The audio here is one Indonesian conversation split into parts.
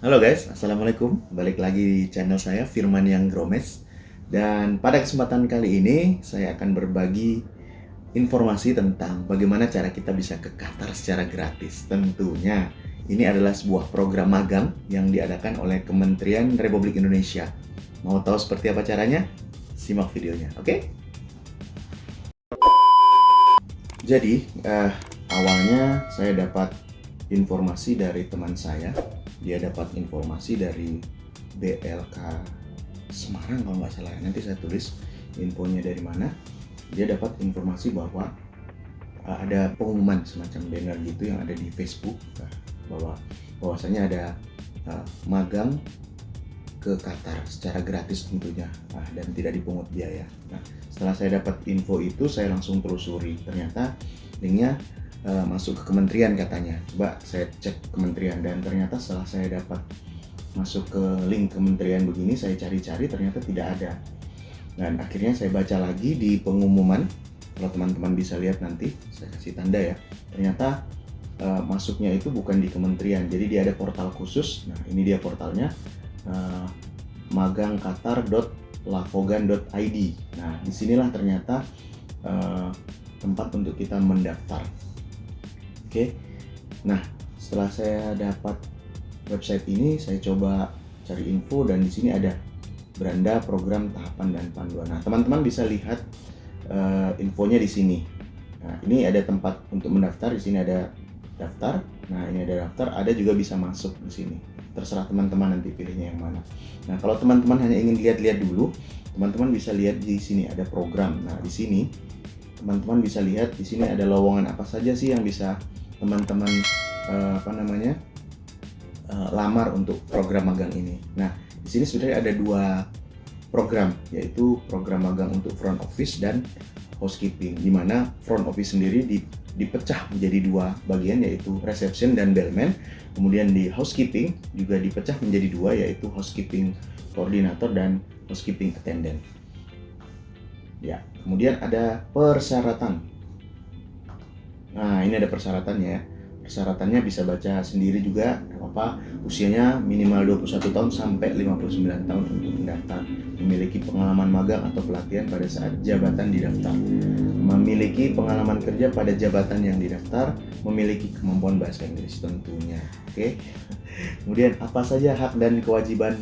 Halo guys, Assalamualaikum. Balik lagi di channel saya, Firman Yang Gromes. Dan pada kesempatan kali ini, saya akan berbagi informasi tentang bagaimana cara kita bisa ke Qatar secara gratis. Tentunya, ini adalah sebuah program magang yang diadakan oleh Kementerian Republik Indonesia. Mau tahu seperti apa caranya? Simak videonya, oke? Jadi, awalnya saya dapat informasi dari teman saya. Dia dapat informasi dari BLK Semarang kalau nggak salah. Nanti saya tulis infonya dari mana. Dia dapat informasi bahwa ada pengumuman semacam banner gitu yang ada di Facebook bahwa bahwasanya ada magang ke Qatar secara gratis tentunya dan tidak dipungut biaya. Nah, setelah saya dapat info itu, saya langsung telusuri. Ternyata linknya masuk ke kementerian katanya. Coba saya cek kementerian dan ternyata setelah saya dapat masuk ke link kementerian begini, saya cari-cari ternyata tidak ada. Dan akhirnya saya baca lagi di pengumuman. Kalau teman-teman bisa lihat nanti, saya kasih tanda ya. Ternyata masuknya itu bukan di kementerian, jadi dia ada portal khusus. Nah, ini dia portalnya. magangqatar.lafogan.id. Nah, disinilah ternyata tempat untuk kita mendaftar. Oke. Nah, setelah saya dapat website ini, saya coba cari info dan di sini ada beranda program tahapan dan panduan. Nah, teman-teman bisa lihat infonya di sini. Nah, ini ada tempat untuk mendaftar. Di sini ada daftar. Nah, ini ada daftar. Ada juga bisa masuk di sini. Terserah teman-teman nanti pilihnya yang mana. Nah, kalau teman-teman hanya ingin lihat-lihat dulu, teman-teman bisa lihat di sini ada program. Nah, di sini teman-teman bisa lihat di sini ada lowongan apa saja sih yang bisa teman-teman lamar untuk program magang ini. Nah, di sini sebenarnya ada dua program, yaitu program magang untuk front office dan housekeeping, di mana front office sendiri dipecah menjadi dua bagian, yaitu reception dan bellman. Kemudian di housekeeping juga dipecah menjadi dua, yaitu housekeeping coordinator dan housekeeping attendant. Ya, kemudian ada persyaratan. Nah, ini ada persyaratannya. Persyaratannya bisa baca sendiri juga, apa usianya minimal 21 tahun sampai 59 tahun untuk mendaftar, memiliki pengalaman magang atau pelatihan pada saat jabatan didaftar, memiliki pengalaman kerja pada jabatan yang didaftar, memiliki kemampuan bahasa Inggris tentunya. Oke. Kemudian apa saja hak dan kewajiban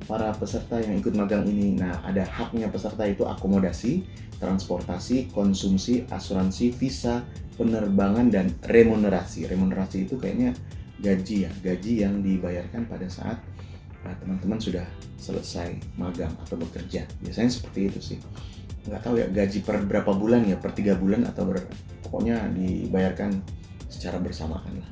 para peserta yang ikut magang ini? Nah, ada haknya peserta itu akomodasi, transportasi, konsumsi, asuransi, visa, penerbangan, dan remunerasi. Remunerasi itu kayaknya gaji ya, gaji yang dibayarkan pada saat teman-teman sudah selesai magang atau bekerja. Biasanya seperti itu sih. Nggak tahu ya gaji per berapa bulan ya, per 3 bulan atau pokoknya dibayarkan secara bersamaan lah.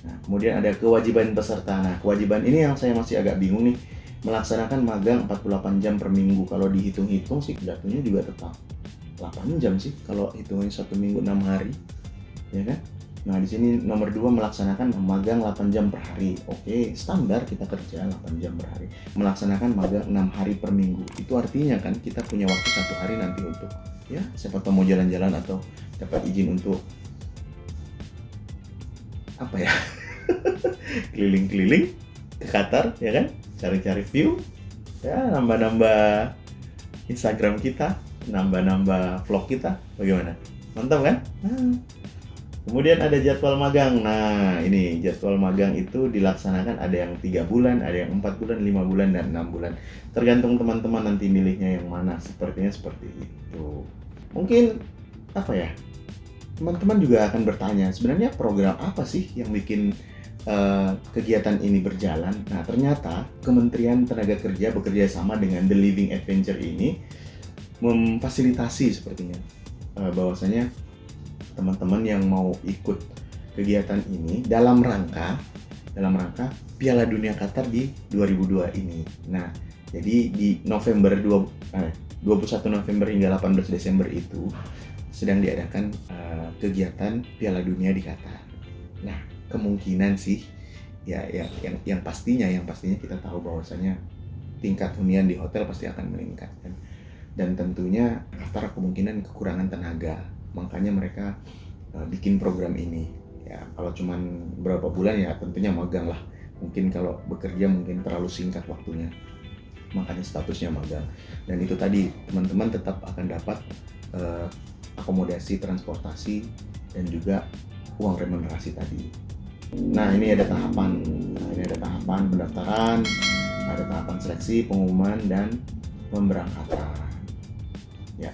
Nah, kemudian ada kewajiban peserta. Nah, kewajiban ini yang saya masih agak bingung nih. Melaksanakan magang 48 jam per minggu. Kalau dihitung-hitung sih jatuhnya juga tetap 8 jam sih kalau hitungnya 1 minggu 6 hari, ya kan? Nah, di sini nomor 2 melaksanakan magang 8 jam per hari. Oke, standar kita kerja 8 jam per hari. Melaksanakan magang 6 hari per minggu. Itu artinya kan kita punya waktu 1 hari nanti untuk ya siapa tahu mau jalan-jalan atau dapat izin untuk apa ya? Keliling-keliling ke Qatar, ya kan? Cari-cari view, ya nambah-nambah Instagram kita, nambah-nambah vlog kita, bagaimana? Mantap kan? Kemudian ada jadwal magang. Nah, ini jadwal magang itu dilaksanakan ada yang 3 bulan, ada yang 4 bulan, 5 bulan, dan 6 bulan. Tergantung teman-teman nanti milihnya yang mana. Sepertinya seperti itu. Mungkin apa ya? Teman-teman juga akan bertanya, sebenarnya program apa sih yang bikin kegiatan ini berjalan? Nah, ternyata Kementerian Tenaga Kerja bekerja sama dengan The Living Adventure ini memfasilitasi sepertinya bahwasanya teman-teman yang mau ikut kegiatan ini dalam rangka Piala Dunia Qatar di 2002 ini. Nah, jadi di 21 November hingga 18 Desember itu sedang diadakan kegiatan Piala Dunia di Qatar. Nah, kemungkinan sih ya yang pastinya kita tahu bahwasanya tingkat hunian di hotel pasti akan meningkat kan. Dan tentunya Qatar kemungkinan kekurangan tenaga, makanya mereka bikin program ini. Ya, kalau cuman berapa bulan ya tentunya magang lah. Mungkin kalau bekerja mungkin terlalu singkat waktunya, makanya statusnya magang. Dan itu tadi, teman-teman tetap akan dapat akomodasi, transportasi, dan juga uang remunerasi tadi. Nah, ini ada tahapan. Pendaftaran, ada tahapan seleksi, pengumuman, dan pemberangkatan. Ya.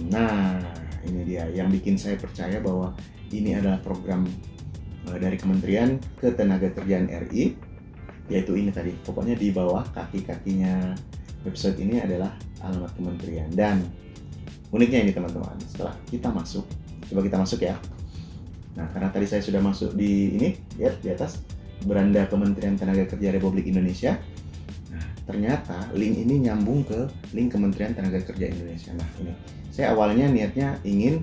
Nah, ini dia yang bikin saya percaya bahwa ini adalah program dari Kementerian Ketenagakerjaan RI, yaitu ini tadi. Pokoknya di bawah kaki-kakinya website ini adalah alamat kementerian. Dan uniknya ini teman-teman, setelah kita masuk, coba kita masuk ya. Nah, karena tadi saya sudah masuk di ini, lihat di atas beranda Kementerian Tenagakerjaan Republik Indonesia. Nah, ternyata link ini nyambung ke link Kementerian Tenagakerjaan Indonesia. Nah, ini saya awalnya niatnya ingin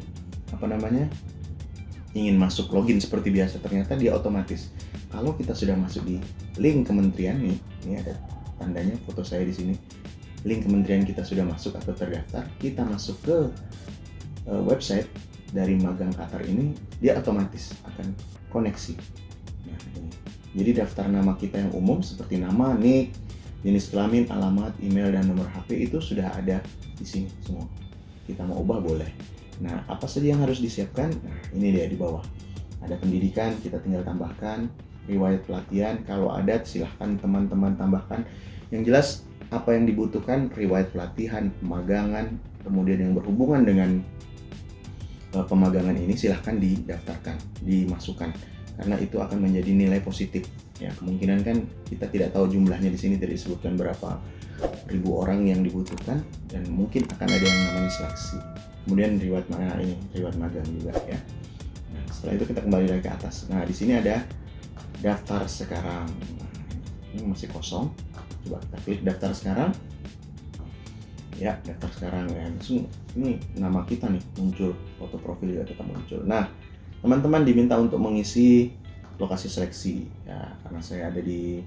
ingin masuk login seperti biasa, ternyata dia otomatis. Kalau kita sudah masuk di link kementerian nih, ini ada tandanya foto saya di sini. Link kementerian kita sudah masuk atau terdaftar, kita masuk ke website dari magang Qatar ini, dia otomatis akan koneksi. Nah, ini. Jadi daftar nama kita yang umum seperti nama, nik, jenis kelamin, alamat, email, dan nomor HP itu sudah ada di sini semua. Kita mau ubah boleh. Nah, apa saja yang harus disiapkan? Nah, ini dia di bawah. Ada pendidikan, kita tinggal tambahkan. Riwayat pelatihan, kalau ada silahkan teman-teman tambahkan. Yang jelas, apa yang dibutuhkan, riwayat pelatihan, pemagangan, kemudian yang berhubungan dengan pemagangan ini silahkan didaftarkan, dimasukkan. Karena itu akan menjadi nilai positif. Ya, kemungkinan kan kita tidak tahu jumlahnya di sini tidak disebutkan berapa ribu orang yang dibutuhkan, dan mungkin akan ada yang namanya seleksi. Kemudian riwayat magang juga ya. Nah, setelah itu kita kembali lagi ke atas. Nah, di sini ada daftar sekarang. Nah, ini masih kosong. Coba kita klik daftar sekarang. Ya, daftar sekarang ya. Langsung ini nama kita nih muncul, foto profil juga tetap muncul. Nah, teman-teman diminta untuk mengisi lokasi seleksi ya, karena saya ada di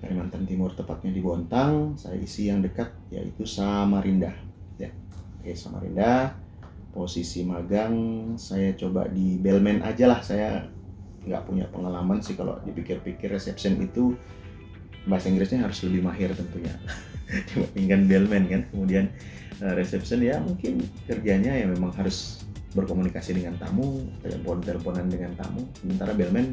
Kalimantan Timur, tepatnya di Bontang. Saya isi yang dekat yaitu Samarinda ya. Oke, Samarinda. Posisi magang saya coba di bellman aja lah, saya nggak punya pengalaman sih. Kalau dipikir-pikir reception itu bahasa Inggrisnya harus lebih mahir tentunya dibandingkan bellman kan. Kemudian reception ya mungkin kerjanya ya memang harus berkomunikasi dengan tamu, teleponan dengan tamu. Sementara bellman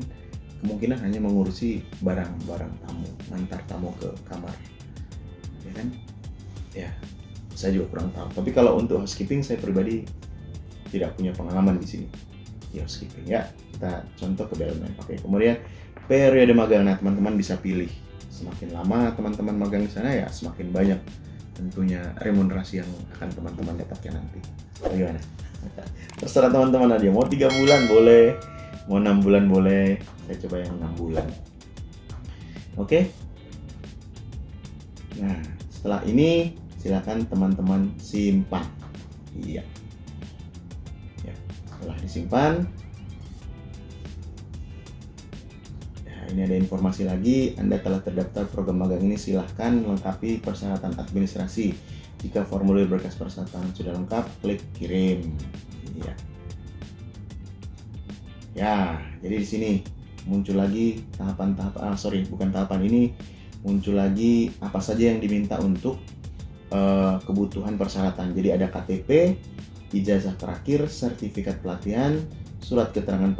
kemungkinan hanya mengurusi barang-barang tamu, antar tamu ke kamar, ya kan? Ya, saya juga kurang tahu. Tapi kalau untuk housekeeping saya pribadi tidak punya pengalaman di sini di housekeeping ya. Kita contoh ke bellman. Oke, kemudian periode magang. Nah, teman-teman bisa pilih. Semakin lama teman-teman magang di sana ya semakin banyak tentunya remunerasi yang akan teman-teman dapatkan nanti. Bagaimana? Terserah teman-teman aja, mau 3 bulan boleh, mau 6 bulan boleh. Saya coba yang 6 bulan. Oke. Nah, setelah ini silakan teman-teman simpan. Iya. Ya, setelah disimpan, ya, ini ada informasi lagi. Anda telah terdaftar program magang ini, silahkan melengkapi persyaratan administrasi. Jika formulir berkas persyaratan sudah lengkap, klik kirim. Iya. Ya, jadi di sini muncul lagi tahapan ini muncul lagi apa saja yang diminta untuk kebutuhan persyaratan. Jadi ada KTP, ijazah terakhir, sertifikat pelatihan, surat keterangan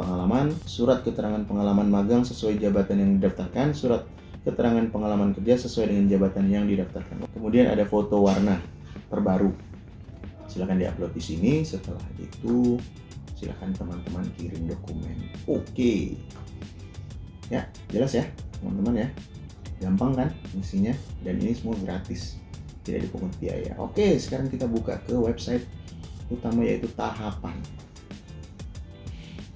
pengalaman magang sesuai jabatan yang didaftarkan, surat keterangan pengalaman kerja sesuai dengan jabatan yang didaftarkan. Kemudian ada foto warna terbaru. Silakan diupload di sini. Setelah itu silakan teman-teman kirim dokumen. Oke. Ya, jelas ya, teman-teman ya. Gampang kan isinya, dan ini semua gratis. Tidak dipungut biaya. Oke, sekarang kita buka ke website utama yaitu tahapan.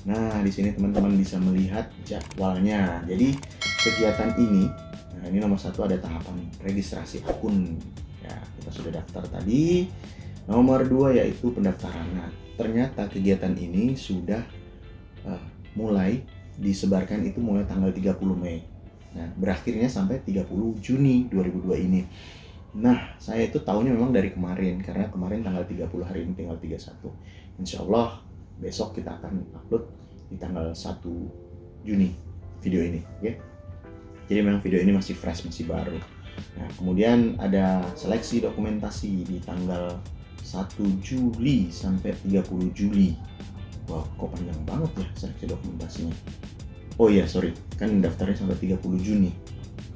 Nah, di sini teman-teman bisa melihat jadwalnya. Jadi, kegiatan ini, nah ini nomor 1 ada tahapan registrasi akun. Ya, kita sudah daftar tadi. Nomor 2 yaitu pendaftaran. Nah, ternyata kegiatan ini sudah mulai disebarkan itu mulai tanggal 30 Mei. Nah, berakhirnya sampai 30 Juni 2002 ini. Nah, saya itu tahunya memang dari kemarin, karena kemarin tanggal 30, hari ini tinggal 31. Insya Allah besok kita akan upload di tanggal 1 Juni. video ini ya. Jadi memang video ini masih fresh, masih baru. Nah, kemudian ada seleksi dokumentasi di tanggal 1 Juli sampai 30 Juli. Wow, kok panjang banget ya seleksi dokumentasinya. Oh iya, sorry, kan daftarnya sampai 30 Juni.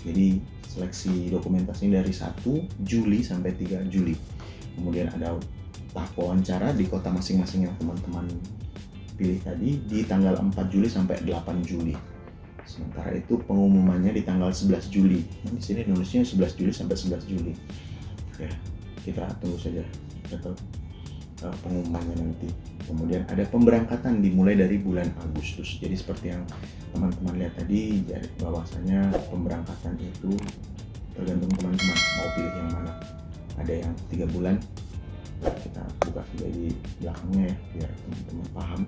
Jadi seleksi dokumentasi dari 1 Juli sampai 3 Juli. Kemudian ada tahap wawancara di kota masing-masing yang teman-teman pilih tadi di tanggal 4 Juli sampai 8 Juli. Sementara itu pengumumannya di tanggal 11 Juli. Nah, di sini nulisnya 11 Juli sampai 11 Juli. Ya, kita tunggu saja pengumumannya nanti. Kemudian ada pemberangkatan dimulai dari bulan Agustus. Jadi seperti yang teman-teman lihat tadi, jadi bahwasanya pemberangkatan itu tergantung teman-teman mau pilih yang mana. Ada yang 3 bulan. Kita buka juga di belakangnya ya, biar teman-teman paham.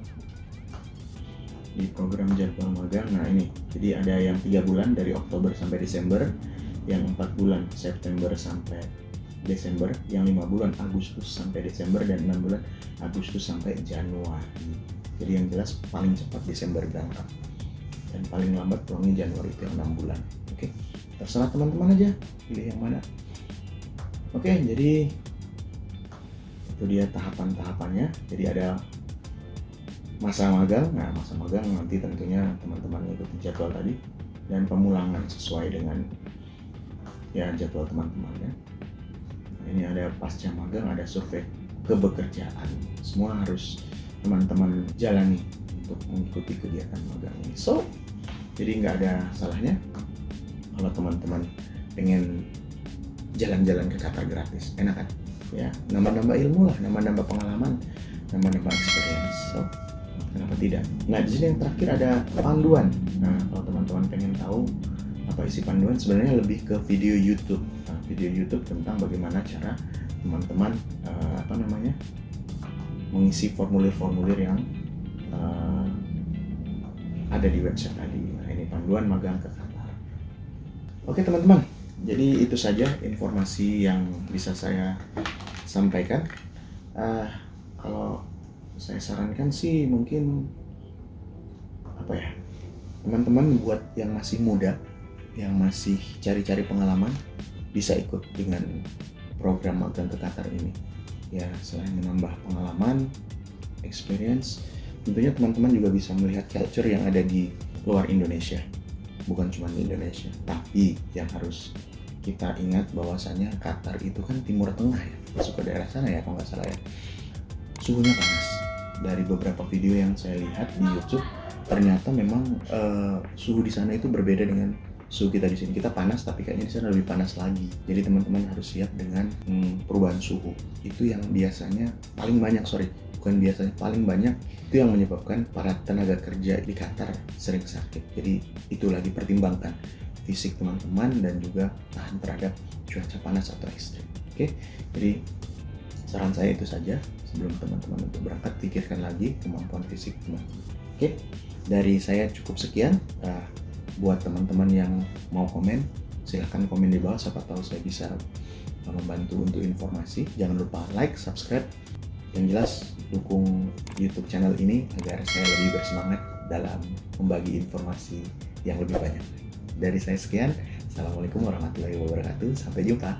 Di program jadwal magang, nah ini, jadi ada yang 3 bulan dari Oktober sampai Desember, yang 4 bulan September sampai Desember, yang 5 bulan Agustus sampai Desember, dan 6 bulan Agustus sampai Januari. Jadi yang jelas paling cepat Desember berangkat, dan paling lambat pulangnya Januari, itu yang 6 bulan. Oke, terserah teman-teman aja pilih yang mana. Oke, jadi itu dia tahapan-tahapannya. Jadi ada masa magang. Nah, masa magang nanti tentunya teman-teman ikuti jadwal tadi, dan pemulangan sesuai dengan ya jadwal teman-teman ya. Ini ada pasca magang, ada survei kebekerjaan. Semua harus teman-teman jalani untuk mengikuti kegiatan magang ini. So, jadi nggak ada salahnya kalau teman-teman pengen jalan-jalan ke Qatar gratis, enak kan? Ya, nambah-nambah ilmu lah, nambah-nambah pengalaman, nambah-nambah experience. So, kenapa tidak? Nah, di sini yang terakhir ada panduan. Nah, kalau teman-teman pengen tahu apa isi panduan, sebenarnya lebih ke video YouTube. Nah, video YouTube tentang bagaimana cara teman-teman mengisi formulir-formulir yang ada di website tadi. Nah, ini panduan magang ke Qatar. Oke teman-teman, jadi itu saja informasi yang bisa saya sampaikan. Kalau saya sarankan sih mungkin teman-teman buat yang masih muda, yang masih cari-cari pengalaman, bisa ikut dengan program magang ke Qatar ini. Ya, selain menambah pengalaman, experience, tentunya teman-teman juga bisa melihat culture yang ada di luar Indonesia. Bukan cuma di Indonesia, tapi yang harus kita ingat bahwasanya Qatar itu kan Timur Tengah ya, masuk ke daerah sana ya kalau nggak salah ya. Suhunya panas. Dari beberapa video yang saya lihat di YouTube, ternyata memang suhu di sana itu berbeda dengan suhu kita di sini. Kita panas, tapi kayaknya di sana lebih panas lagi. Jadi teman-teman harus siap dengan perubahan suhu. Itu yang biasanya paling banyak, paling banyak itu yang menyebabkan para tenaga kerja di Qatar sering sakit. Jadi itu lagi pertimbangkan fisik teman-teman dan juga tahan terhadap cuaca panas atau ekstrim. Oke, jadi saran saya itu saja. Sebelum teman-teman untuk berangkat, pikirkan lagi kemampuan fisik teman-teman. Oke, dari saya cukup sekian. Buat teman-teman yang mau komen, silahkan komen di bawah, siapa tahu saya bisa membantu untuk informasi. Jangan lupa like, subscribe, yang jelas dukung YouTube channel ini agar saya lebih bersemangat dalam membagi informasi yang lebih banyak. Dari saya sekian, Assalamualaikum warahmatullahi wabarakatuh, sampai jumpa.